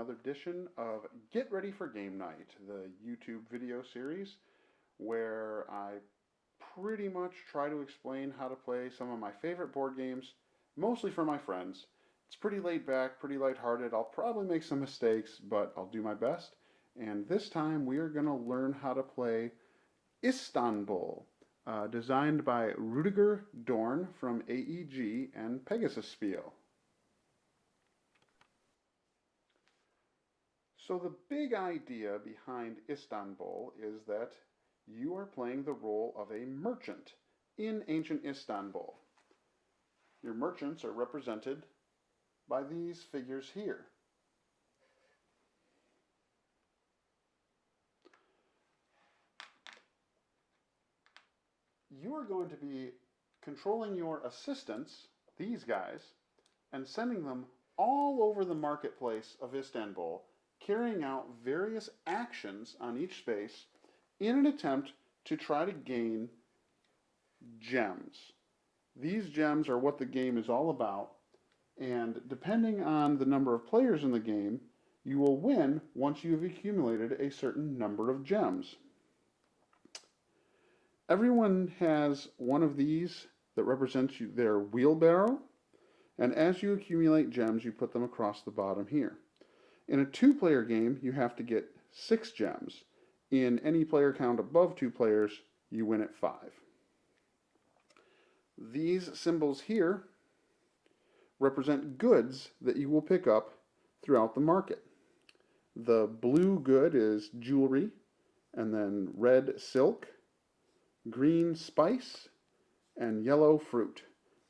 another edition of Get Ready for Game Night, the YouTube video series where I pretty much try to explain how to play some of my favorite board games, mostly for my friends. It's pretty laid back, pretty lighthearted. I'll probably make some mistakes, but I'll do my best. And this time we are going to learn how to play Istanbul, designed by Rudiger Dorn from AEG and Pegasus Spiel. So the big idea behind Istanbul is that you are playing the role of a merchant in ancient Istanbul. Your merchants are represented by these figures here. You are going to be controlling your assistants, these guys, and sending them all over the marketplace of Istanbul, carrying out various actions on each space in an attempt to try to gain gems. These gems are what the game is all about, and depending on the number of players in the game, you will win once you have accumulated a certain number of gems. Everyone has one of these that represents their wheelbarrow, and as you accumulate gems, you put them across the bottom here. In a two-player game, you have to get 6 gems. In any player count above 2 players, you win at 5. These symbols here represent goods that you will pick up throughout the market. The blue good is jewelry, and then red silk, green spice, and yellow fruit.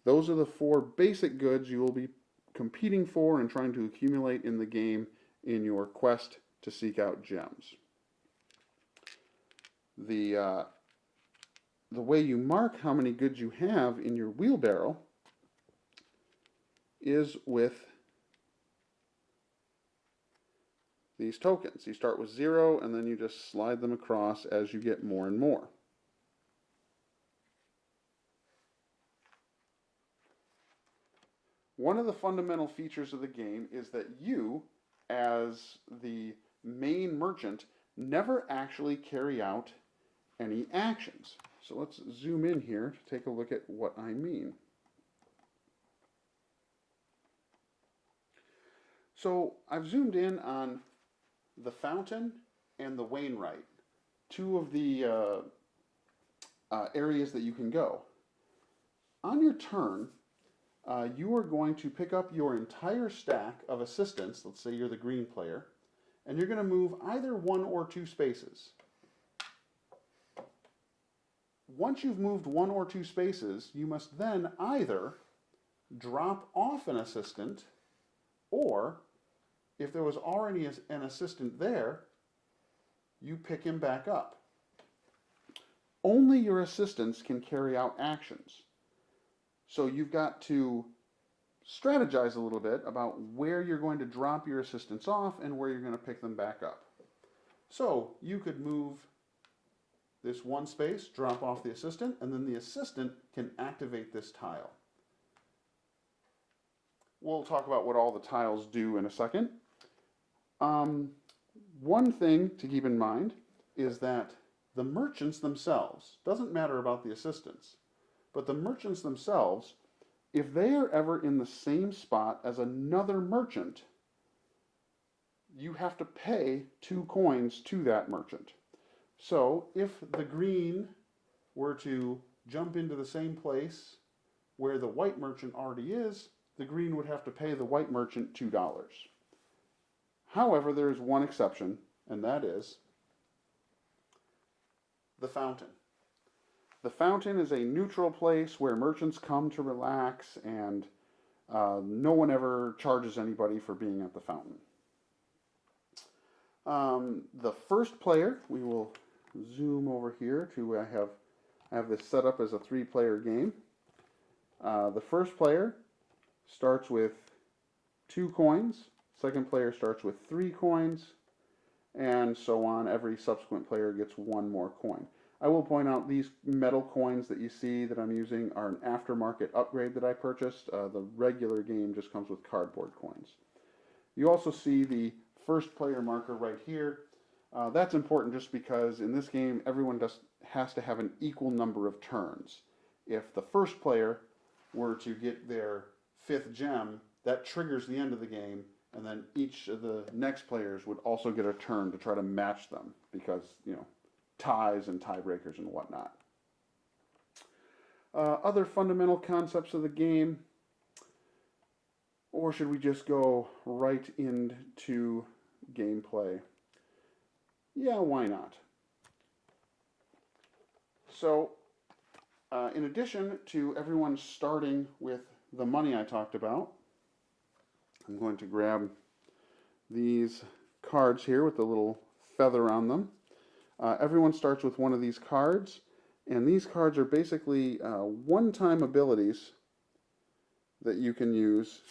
Those are the 4 basic goods you will be competing for and trying to accumulate in the game in your quest to seek out gems. The way you mark how many goods you have in your wheelbarrow is with these tokens. You start with 0 and then you just slide them across as you get more and more. One of the fundamental features of the game is that you, as the main merchant, never actually carry out any actions. So let's zoom in here to take a look at what I mean. So I've zoomed in on the Fountain and the Wainwright, 2 of the areas that you can go. On your turn, you are going to pick up your entire stack of assistants, let's say you're the green player, and you're going to move either 1 or 2 spaces. Once you've moved 1 or 2 spaces, you must then either drop off an assistant, or if there was already an assistant there, you pick him back up. Only your assistants can carry out actions. So you've got to strategize a little bit about where you're going to drop your assistants off and where you're going to pick them back up. So you could move this 1 space, drop off the assistant, and then the assistant can activate this tile. We'll talk about what all the tiles do in a second. One thing to keep in mind is that the merchants themselves, doesn't matter about the assistants, but the merchants themselves, if they are ever in the same spot as another merchant, you have to pay 2 coins to that merchant. So if the green were to jump into the same place where the white merchant already is, the green would have to pay the white merchant $2. However, there is one exception, and that is the Fountain. The Fountain is a neutral place where merchants come to relax, and no one ever charges anybody for being at the fountain. The first player, we will zoom over here to I have this set up as a 3-player game. The first player starts with 2 coins. Second player starts with 3 coins, and so on. Every subsequent player gets 1 more coin. I will point out these metal coins that you see that I'm using are an aftermarket upgrade that I purchased. The regular game just comes with cardboard coins. You also see the first player marker right here. That's important just because in this game, everyone has to have an equal number of turns. If the first player were to get their 5th gem, that triggers the end of the game, and then each of the next players would also get a turn to try to match them because, ties and tiebreakers and whatnot. Other fundamental concepts of the game, or should we just go right into gameplay? Yeah, why not? So, in addition to everyone starting with the money I talked about, I'm going to grab these cards here with the little feather on them. Everyone starts with one of these cards, and these cards are basically one-time abilities that you can use,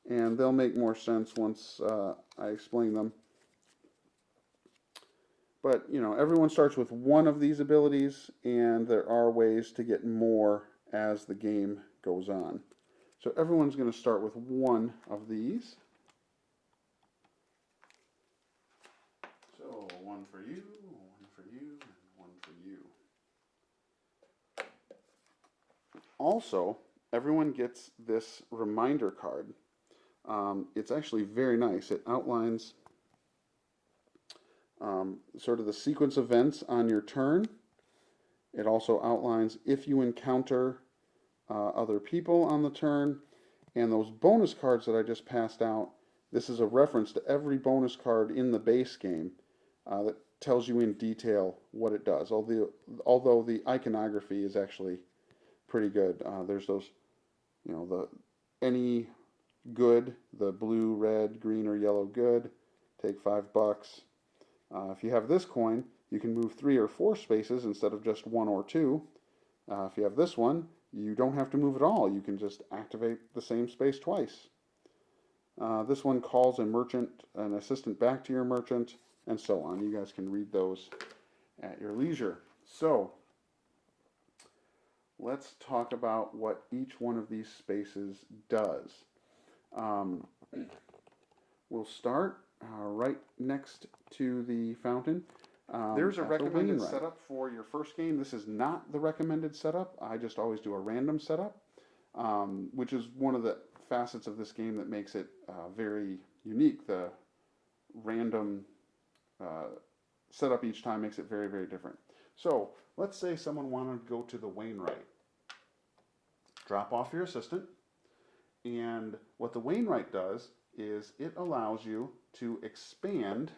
and they'll make more sense once I explain them. But, everyone starts with one of these abilities, and there are ways to get more as the game goes on. So everyone's going to start with one of these. So one for you, one for you, and one for you. Also, everyone gets this reminder card. It's actually very nice. It outlines sort of the sequence events on your turn. It also outlines if you encounter other people on the turn, and those bonus cards that I just passed out, this is a reference to every bonus card in the base game that tells you in detail what it does, although the iconography is actually pretty good. There's those, any good, the blue, red, green, or yellow good, take $5. If you have this coin, you can move 3 or 4 spaces instead of just 1 or 2. If you have this one, you don't have to move at all. You can just activate the same space twice. This one calls an assistant back to your merchant, and so on. You guys can read those at your leisure. So, let's talk about what each one of these spaces does. We'll start right next to the fountain. There's a recommended setup for your first game. This is not the recommended setup. I just always do a random setup, which is one of the facets of this game that makes it very unique. The random setup each time makes it very, very different. So let's say someone wanted to go to the Wainwright. Drop off your assistant, and what the Wainwright does is it allows you to expand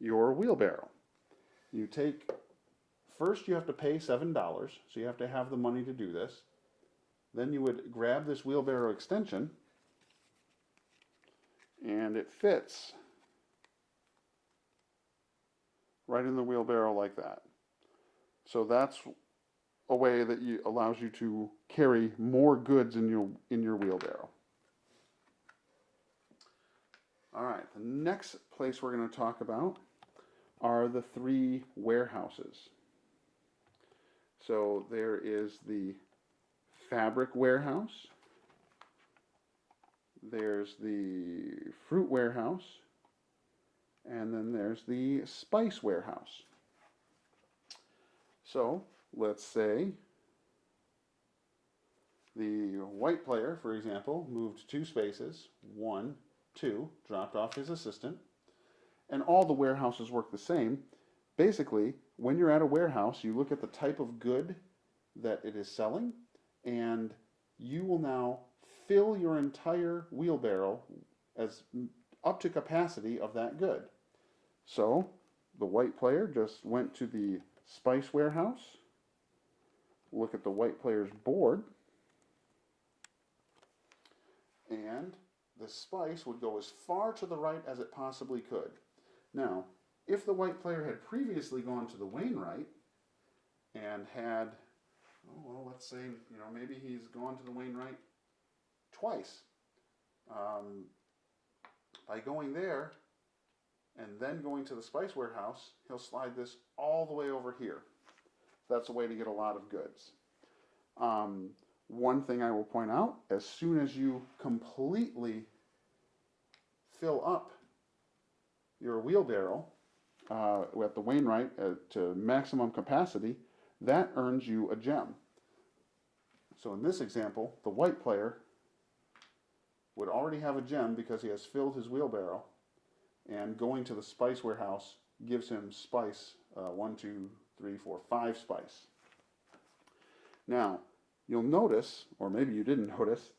your wheelbarrow. First you have to pay $7, so you have to have the money to do this. Then you would grab this wheelbarrow extension, and it fits right in the wheelbarrow like that. So that's a way that allows you to carry more goods in your wheelbarrow. All right, the next place we're going to talk about are the 3 warehouses. So there is the fabric warehouse, there's the fruit warehouse, and then there's the spice warehouse. So let's say the white player, for example, moved 2 spaces, 1, 2, dropped off his assistant, and all the warehouses work the same. Basically, when you're at a warehouse, you look at the type of good that it is selling, and you will now fill your entire wheelbarrow as up to capacity of that good. So, the white player just went to the spice warehouse, look at the white player's board, and the spice would go as far to the right as it possibly could. Now, if the white player had previously gone to the Wainwright and had, let's say, maybe he's gone to the Wainwright twice. By going there and then going to the spice warehouse, he'll slide this all the way over here. That's a way to get a lot of goods. One thing I will point out, as soon as you completely fill up your wheelbarrow at the Wainwright to maximum capacity, that earns you a gem. So in this example, the white player would already have a gem because he has filled his wheelbarrow, and going to the spice warehouse gives him spice, 1, 2, 3, 4, 5 spice. Now, you'll notice, or maybe you didn't notice,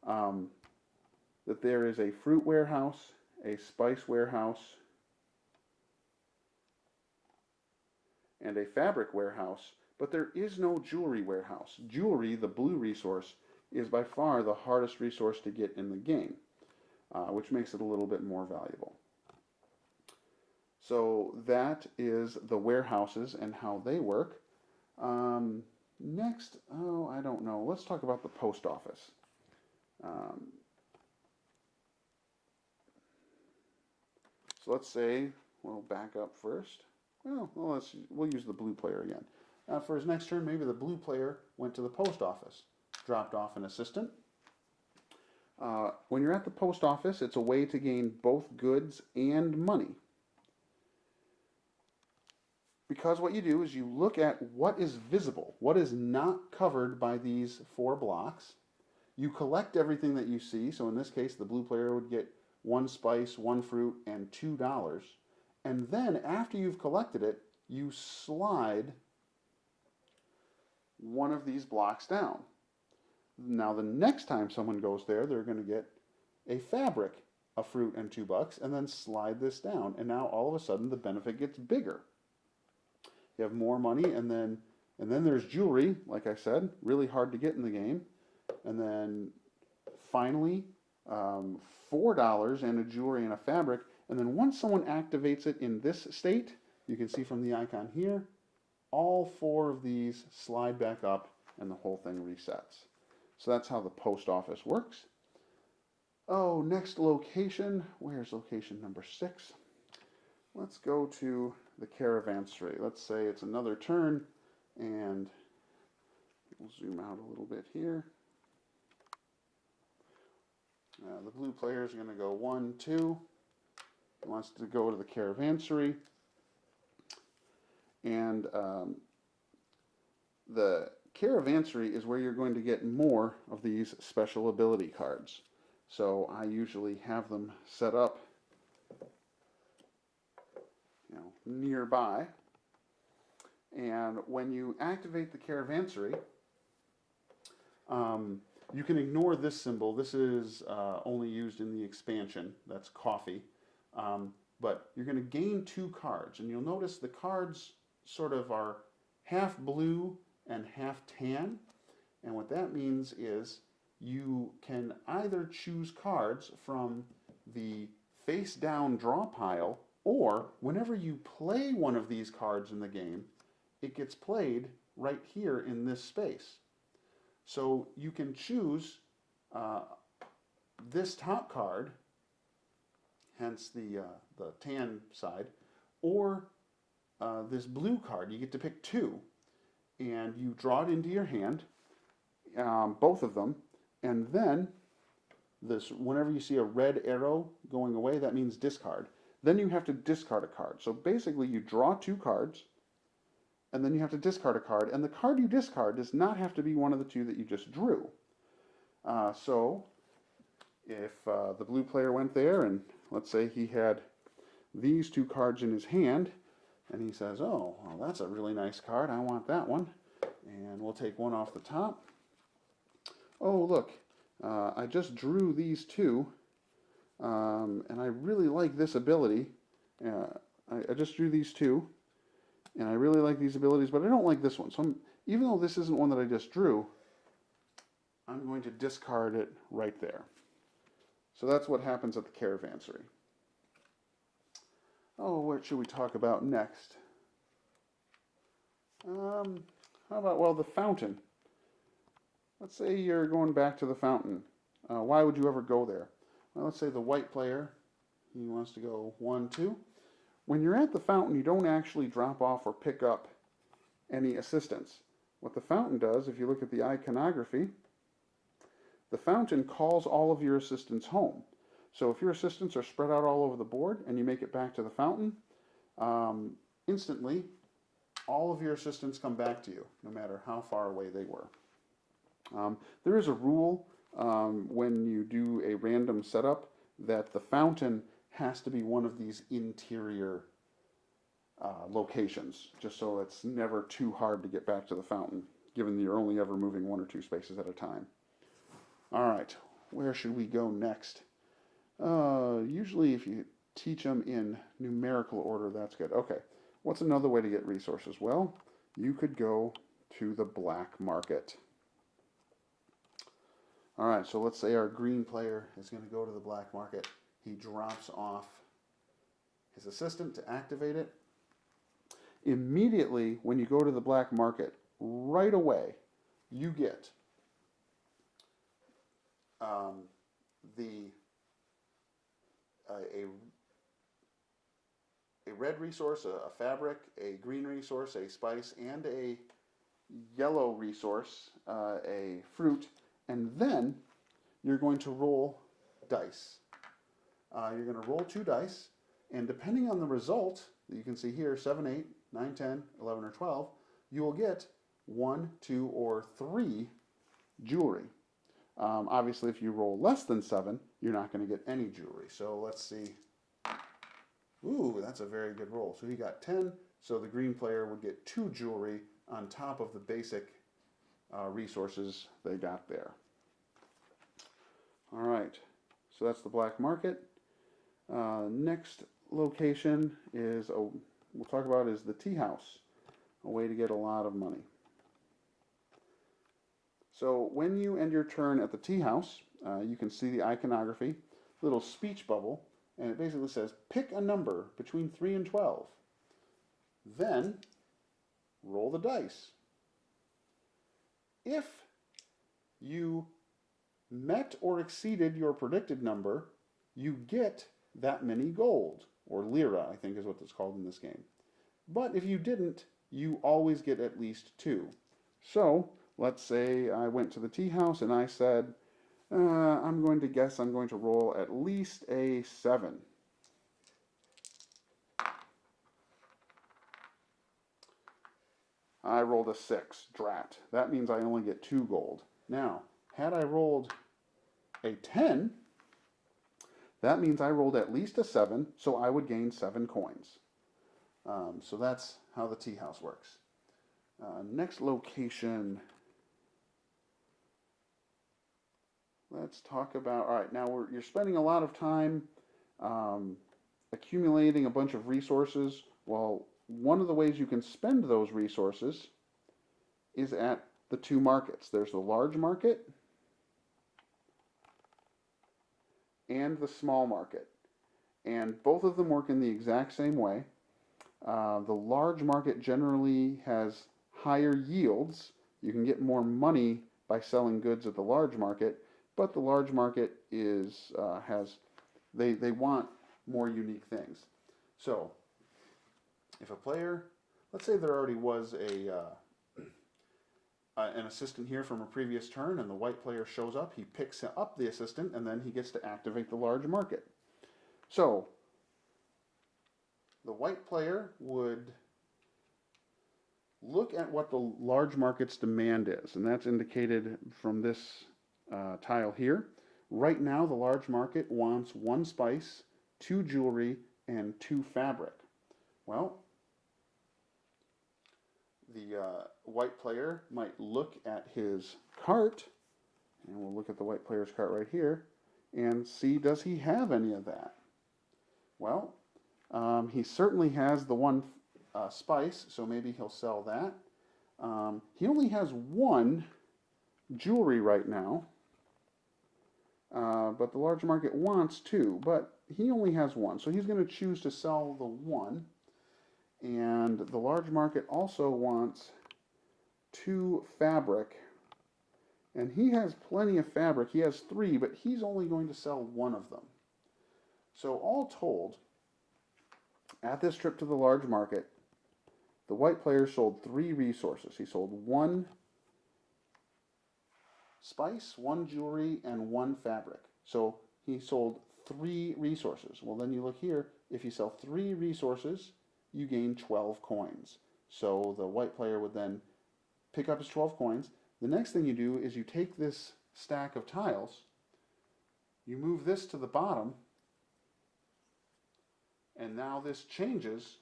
that there is a fruit warehouse, a spice warehouse, and a fabric warehouse, but there is no jewelry warehouse. Jewelry, the blue resource, is by far the hardest resource to get in the game, which makes it a little bit more valuable. So that is the warehouses and how they work. Next, I don't know. Let's talk about the post office. So let's say we'll back up first. We'll use the blue player again. For his next turn, maybe the blue player went to the post office, dropped off an assistant. When you're at the post office, it's a way to gain both goods and money. Because what you do is you look at what is visible, what is not covered by these 4 blocks. You collect everything that you see. So in this case, the blue player would get 1 spice, 1 fruit, and $2. And then after you've collected it, you slide one of these blocks down. Now the next time someone goes there, they're going to get a fabric, a fruit, and $2, and then slide this down. And now all of a sudden the benefit gets bigger. You have more money, and then there's jewelry, like I said, really hard to get in the game. And then finally, $4 and a jewelry and a fabric. And then once someone activates it in this state, you can see from the icon here, all 4 of these slide back up and the whole thing resets. So that's how the post office works. Oh, next location. Where's location number 6? Let's go to the caravansary. Let's say it's another turn, and we'll zoom out a little bit here. The blue player is going to go 1, 2. He wants to go to the caravansary. And the caravansary is where you're going to get more of these special ability cards. So I usually have them set up nearby. And when you activate the caravansary, you can ignore this symbol. This is only used in the expansion. That's coffee. But you're going to gain 2 cards. And you'll notice the cards sort of are half blue and half tan. And what that means is you can either choose cards from the face down draw pile, or whenever you play one of these cards in the game, it gets played right here in this space. So you can choose this top card, hence the tan side, or this blue card. You get to pick 2, and you draw it into your hand, both of them, and then whenever you see a red arrow going away, that means discard. Then you have to discard a card. So basically you draw 2 cards, and then you have to discard a card, and the card you discard does not have to be one of the 2 that you just drew. So if the blue player went there, and let's say he had these 2 cards in his hand, and he says, oh, well, that's a really nice card, I want that one, and we'll take one off the top. Oh, look, I just drew these 2, and I really like this ability. I just drew these 2, and I really like these abilities, but I don't like this one. So even though this isn't one that I just drew, I'm going to discard it right there. So that's what happens at the caravansary. Oh, what should we talk about next? How about, well, the fountain. Let's say you're going back to the fountain. Why would you ever go there? Well, let's say the white player, he wants to go 1, 2. When you're at the fountain, you don't actually drop off or pick up any assistance. What the fountain does, if you look at the iconography, the fountain calls all of your assistants home. So if your assistants are spread out all over the board and you make it back to the fountain, instantly all of your assistants come back to you, no matter how far away they were. There is a rule when you do a random setup that the fountain has to be one of these interior locations, just so it's never too hard to get back to the fountain, given that you're only ever moving 1 or 2 spaces at a time. All right, where should we go next? Usually if you teach them in numerical order, that's good. Okay, what's another way to get resources? Well, you could go to the black market. All right, so let's say our green player is going to go to the black market. He drops off his assistant to activate it. Immediately when you go to the black market, right away, you get a red resource, a fabric, a green resource, a spice, and a yellow resource, a fruit, and then you're going to roll dice. You're going to roll 2 dice, and depending on the result that you can see here, 7, 8, 9, 10, 11, or 12, you will get 1, 2, or 3 jewelry. Obviously, if you roll less than 7, you're not going to get any jewelry. So let's see. Ooh, that's a very good roll. So he got 10, so the green player would get 2 jewelry on top of the basic resources they got there. All right, so that's the black market. Next location is, we'll talk about is the tea house, a way to get a lot of money. So when you end your turn at the tea house, you can see the iconography, little speech bubble, and it basically says, pick a number between 3 and 12. Then roll the dice. If you met or exceeded your predicted number, you get that many gold, or lira, I think is what it's called in this game. But if you didn't, you always get at least 2. So let's say I went to the tea house and I said, I'm going to guess I'm going to roll at least a 7. I rolled a 6, drat. That means I only get 2 gold. Now, had I rolled a 10, that means I rolled at least a 7, so I would gain 7 coins. So that's how the tea house works. Next location. Let's talk about, all right, now you're spending a lot of time accumulating a bunch of resources. Well, one of the ways you can spend those resources is at the 2 markets. There's the large market and the small market. And both of them work in the exact same way. The large market generally has higher yields. You can get more money by selling goods at the large market, but the large market is they want more unique things. So if a player, let's say there already was an assistant here from a previous turn, and the white player shows up, he picks up the assistant, and then he gets to activate the large market. So the white player would look at what the large market's demand is, and that's indicated from this tile here. Right now, the large market wants 1 spice, 2 jewelry, and 2 fabric. Well, the white player might look at his cart, and we'll look at the white player's cart right here, and see, does he have any of that? Well, he certainly has the 1 spice, so maybe he'll sell that. He only has 1 jewelry right now, but the large market wants 2, but he only has 1, so he's going to choose to sell the 1. And the large market also wants 2 fabric, and he has plenty of fabric. He has 3, but he's only going to sell 1 of them. So all told, at this trip to the large market, the white player sold 3 resources. He sold 1 spice, 1 jewelry, and 1 fabric. So he sold 3 resources. Well, then you look here. If you sell 3 resources, you gain 12 coins. So the white player would then pick up his 12 coins. The next thing you do is you take this stack of tiles, you move this to the bottom, and now this changes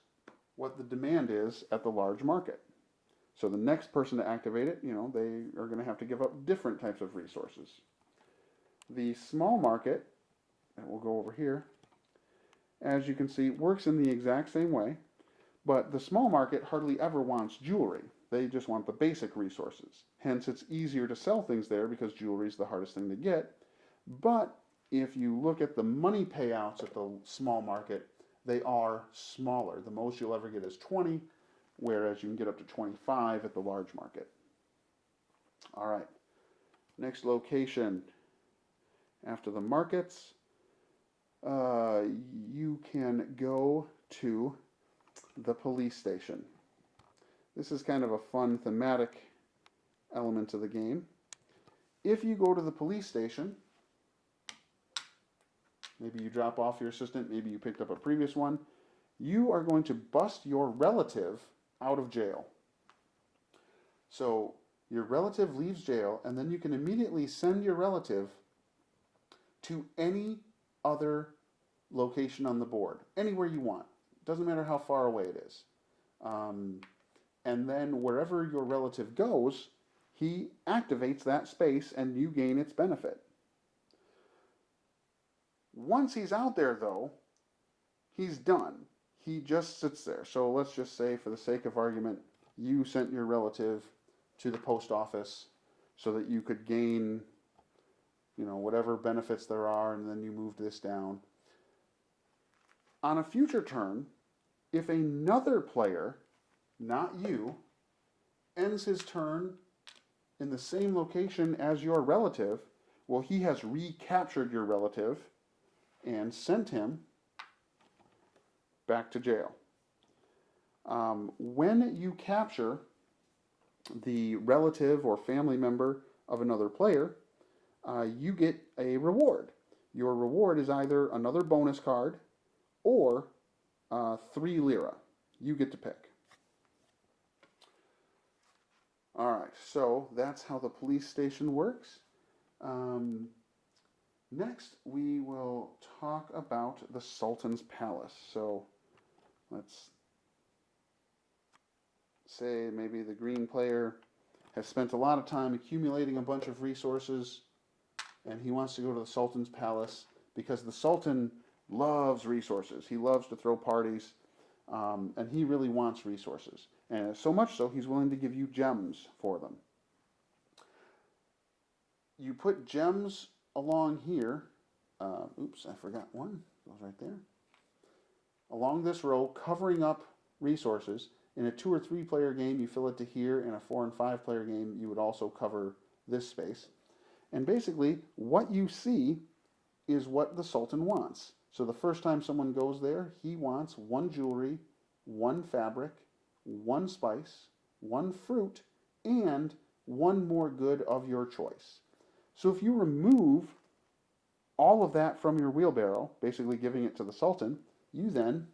what the demand is at the large market. So the next person to activate it, you know, they are going to have to give up different types of resources. The small market, and we'll go over here, as you can see, works in the exact same way, but the small market hardly ever wants jewelry. They just want the basic resources. Hence, it's easier to sell things there because jewelry is the hardest thing to get. But if you look at the money payouts at the small market, they are smaller. The most you'll ever get is 20, whereas you can get up to 25 at the large market. All right, next location. After the markets, you can go to the police station. This is kind of a fun thematic element to the game. If you go to the police station, maybe you drop off your assistant, maybe you picked up a previous one, you are going to bust your relative out of jail. So your relative leaves jail, and then you can immediately send your relative to any other location on the board, anywhere you want. Doesn't matter how far away it is. And then wherever your relative goes, he activates that space and you gain its benefit. Once he's out there, though, he's done. He just sits there. So let's just say, for the sake of argument, you sent your relative to the post office so that you could gain, you know, whatever benefits there are, and then you moved this down. On a future turn, if another player, not you, ends his turn in the same location as your relative, well, he has recaptured your relative and sent him back to jail. When you capture the relative or family member of another player, you get a reward. Your reward is either another bonus card or 3 lira. You get to pick. All right, so that's how the police station works. Next, we will talk about the Sultan's palace. So let's say maybe the green player has spent a lot of time accumulating a bunch of resources, and he wants to go to the Sultan's palace because the Sultan loves resources. He loves to throw parties, and he really wants resources. And so much so, he's willing to give you gems for them. You put gems along here. Oops, I forgot one. Goes right there. Along this row, covering up resources. In a 2 or 3 player game, you fill it to here. In a 4 and 5 player game, you would also cover this space. And basically, what you see is what the Sultan wants. So the first time someone goes there, he wants 1 jewelry, 1 fabric, 1 spice, 1 fruit, and 1 more good of your choice. So if you remove all of that from your wheelbarrow, basically giving it to the Sultan, you then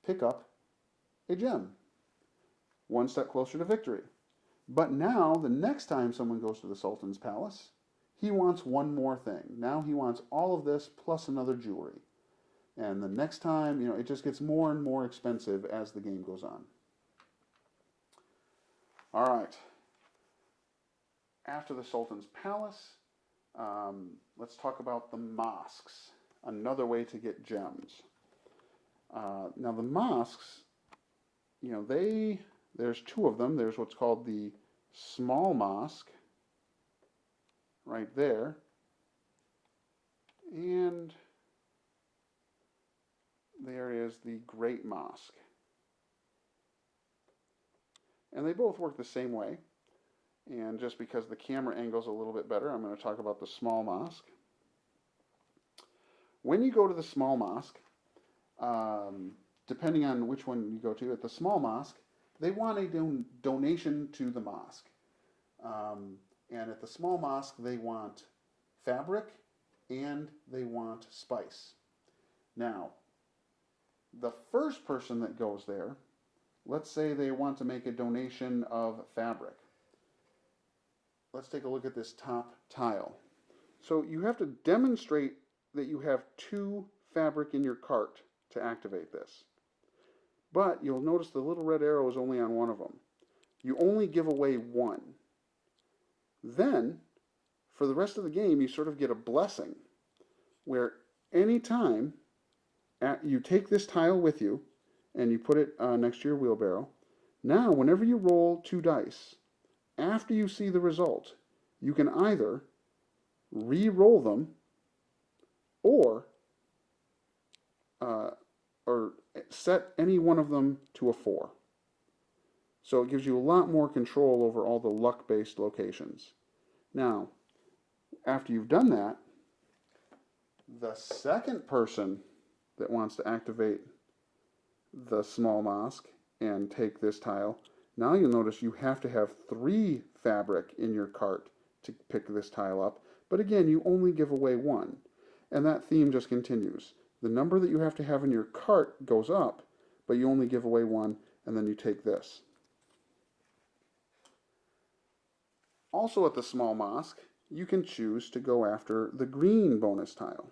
pick up a gem. 1 step closer to victory. But now, the next time someone goes to the Sultan's palace, he wants 1 more thing. Now he wants all of this plus another jewelry. And the next time, you know, it just gets more and more expensive as the game goes on. All right. After the Sultan's palace, let's talk about the mosques. Another way to get gems. Now the mosques, you know, there's 2 of them. There's what's called the small mosque, right there. And there is the great mosque. And they both work the same way. And just because the camera angle is a little bit better, I'm going to talk about the small mosque. When you go to the small mosque, depending on which one you go to, at the small mosque, they want a donation to the mosque. And at the small mosque, they want fabric and they want spice. Now, the first person that goes there, let's say they want to make a donation of fabric. Let's take a look at this top tile. So you have to demonstrate that you have 2 fabric in your cart to activate this. But you'll notice the little red arrow is only on one of them. You only give away 1. Then, for the rest of the game, you sort of get a blessing, where anytime you take this tile with you, and you put it next to your wheelbarrow, now whenever you roll 2 dice, after you see the result, you can either re-roll them or set any one of them to a 4. So it gives you a lot more control over all the luck-based locations. Now, after you've done that, the second person that wants to activate the small mosque and take this tile, now you'll notice you have to have 3 fabric in your cart to pick this tile up. But again, you only give away 1. And that theme just continues. The number that you have to have in your cart goes up, but you only give away 1, and then you take this. Also at the small mosque, you can choose to go after the green bonus tile.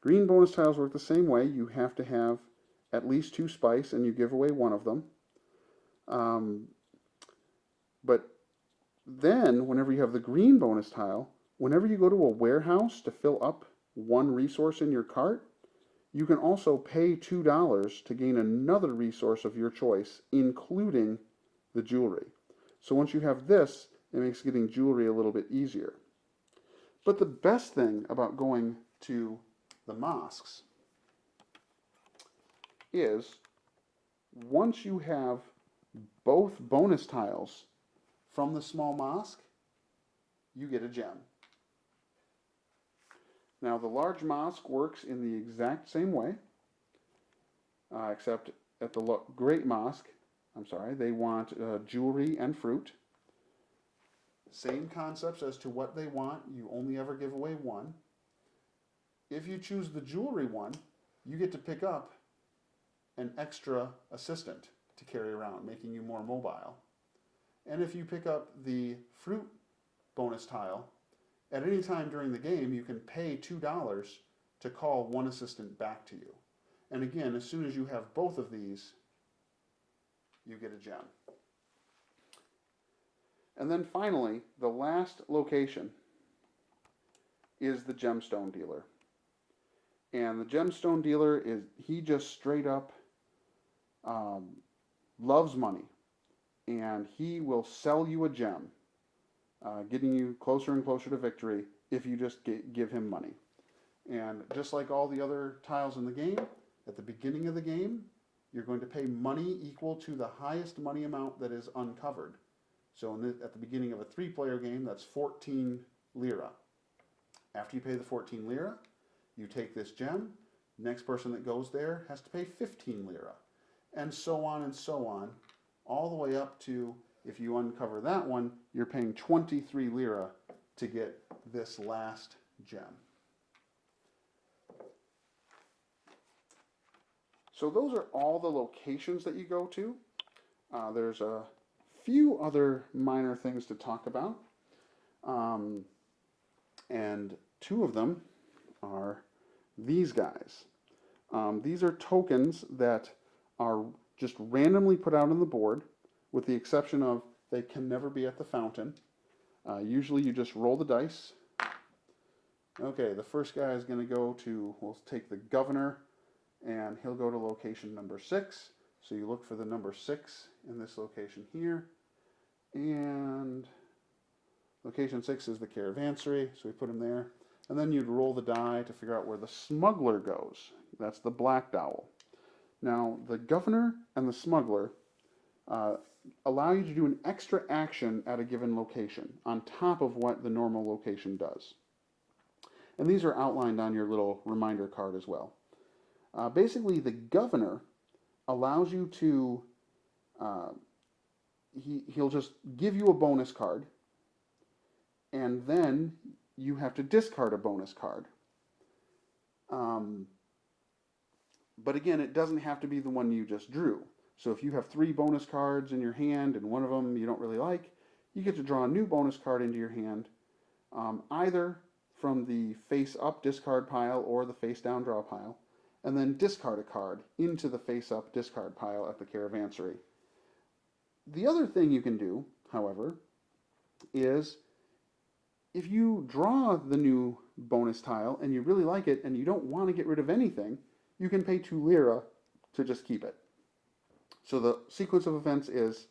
Green bonus tiles work the same way. You have to have at least 2 spice, and you give away 1 of them. But then, whenever you have the green bonus tile, whenever you go to a warehouse to fill up 1 resource in your cart, you can also pay $2 to gain another resource of your choice, including the jewelry. So once you have this, it makes getting jewelry a little bit easier. But the best thing about going to the mosques is once you have both bonus tiles from the small mosque, you get a gem. Now the large mosque works in the exact same way, except at the great mosque, they want jewelry and fruit. Same concepts as to what they want, you only ever give away 1. If you choose the jewelry one, you get to pick up an extra assistant to carry around, making you more mobile. And if you pick up the fruit bonus tile, at any time during the game, you can pay $2 to call 1 assistant back to you. And again, as soon as you have both of these, you get a gem. And then finally, the last location is the gemstone dealer. And the gemstone dealer he just straight up loves money. And he will sell you a gem, getting you closer and closer to victory if you just give him money. And just like all the other tiles in the game, at the beginning of the game, you're going to pay money equal to the highest money amount that is uncovered. So at the beginning of a 3-player game, that's 14 lira. After you pay the 14 lira, you take this gem. Next person that goes there has to pay 15 lira. And so on, all the way up to, if you uncover that one, you're paying 23 lira to get this last gem. So those are all the locations that you go to. There's a few other minor things to talk about. And 2 of them are these guys. These are tokens that are just randomly put out on the board, with the exception of they can never be at the fountain. Usually you just roll the dice. Okay, the first guy is going to go to, we'll take the governor, and he'll go to location number 6. So you look for the number 6 in this location here. And location 6 is the caravansary, so we put him there. And then you'd roll the die to figure out where the smuggler goes. That's the black dowel. Now, the governor and the smuggler allow you to do an extra action at a given location on top of what the normal location does. And these are outlined on your little reminder card as well. Basically, the governor allows you to, he'll just give you a bonus card, and then you have to discard a bonus card. But again, it doesn't have to be the one you just drew. So if you have 3 bonus cards in your hand and one of them you don't really like, you get to draw a new bonus card into your hand, either from the face-up discard pile or the face-down draw pile, and then discard a card into the face-up discard pile at the caravansary. The other thing you can do, however, is if you draw the new bonus tile and you really like it and you don't want to get rid of anything, you can pay 2 lira to just keep it. So the sequence of events is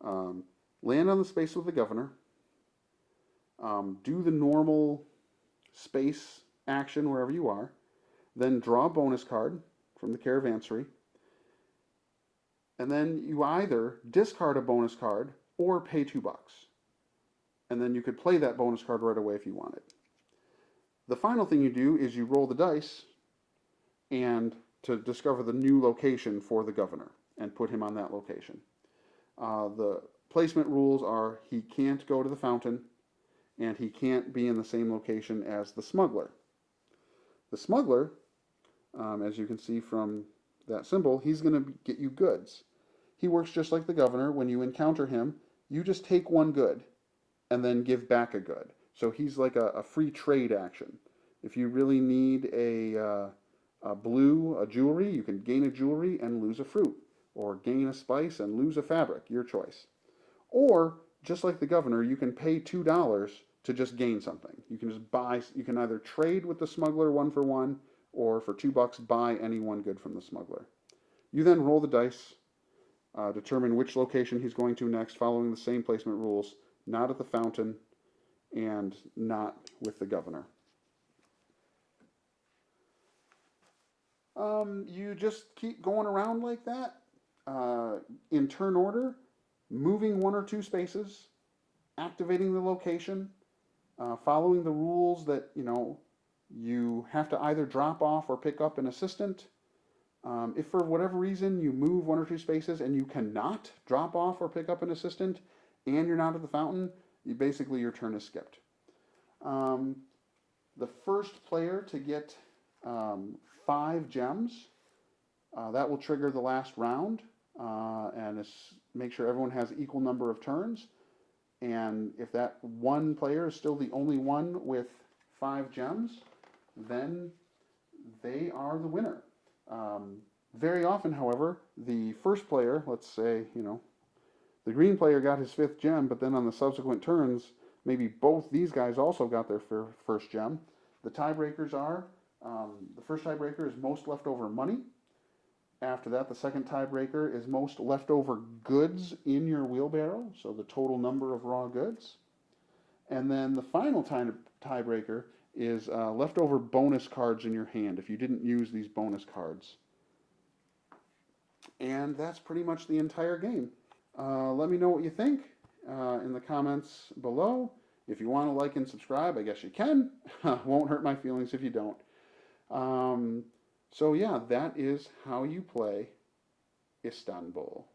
land on the space with the governor, do the normal space action wherever you are, then draw a bonus card from the caravansary, and then you either discard a bonus card or pay $2. And then you could play that bonus card right away if you wanted. The final thing you do is you roll the dice and to discover the new location for the governor and put him on that location. The placement rules are he can't go to the fountain and he can't be in the same location as the smuggler. The smuggler, as you can see from that symbol, he's going to get you goods. He works just like the governor. When you encounter him, you just take 1 good and then give back a good. So he's like a free trade action. If you really need a jewelry, you can gain a jewelry and lose a fruit, or gain a spice and lose a fabric, your choice. Or, just like the governor, you can pay $2 to just gain something. You can just buy, you can either trade with the smuggler 1 for 1, or for $2 buy any 1 good from the smuggler. You then roll the dice, determine which location he's going to next, following the same placement rules, not at the fountain, and not with the governor. You just keep going around like that, in turn order, moving 1 or 2 spaces, activating the location, following the rules that, you have to either drop off or pick up an assistant. If for whatever reason you move 1 or 2 spaces and you cannot drop off or pick up an assistant and you're not at the fountain, basically your turn is skipped. The first player to get 5 gems, that will trigger the last round, and make sure everyone has equal number of turns. And if that one player is still the only one with 5 gems, then they are the winner. Very often, however, the first player, let's say, the green player got his 5th gem, but then on the subsequent turns, maybe both these guys also got their first gem. The tiebreakers are, the first tiebreaker is most leftover money. After that, the second tiebreaker is most leftover goods in your wheelbarrow, so the total number of raw goods. And then the final tiebreaker is leftover bonus cards in your hand, if you didn't use these bonus cards. And that's pretty much the entire game. Let me know what you think in the comments below. If you want to like and subscribe, I guess you can. Won't hurt my feelings if you don't. So yeah, that is how you play Istanbul.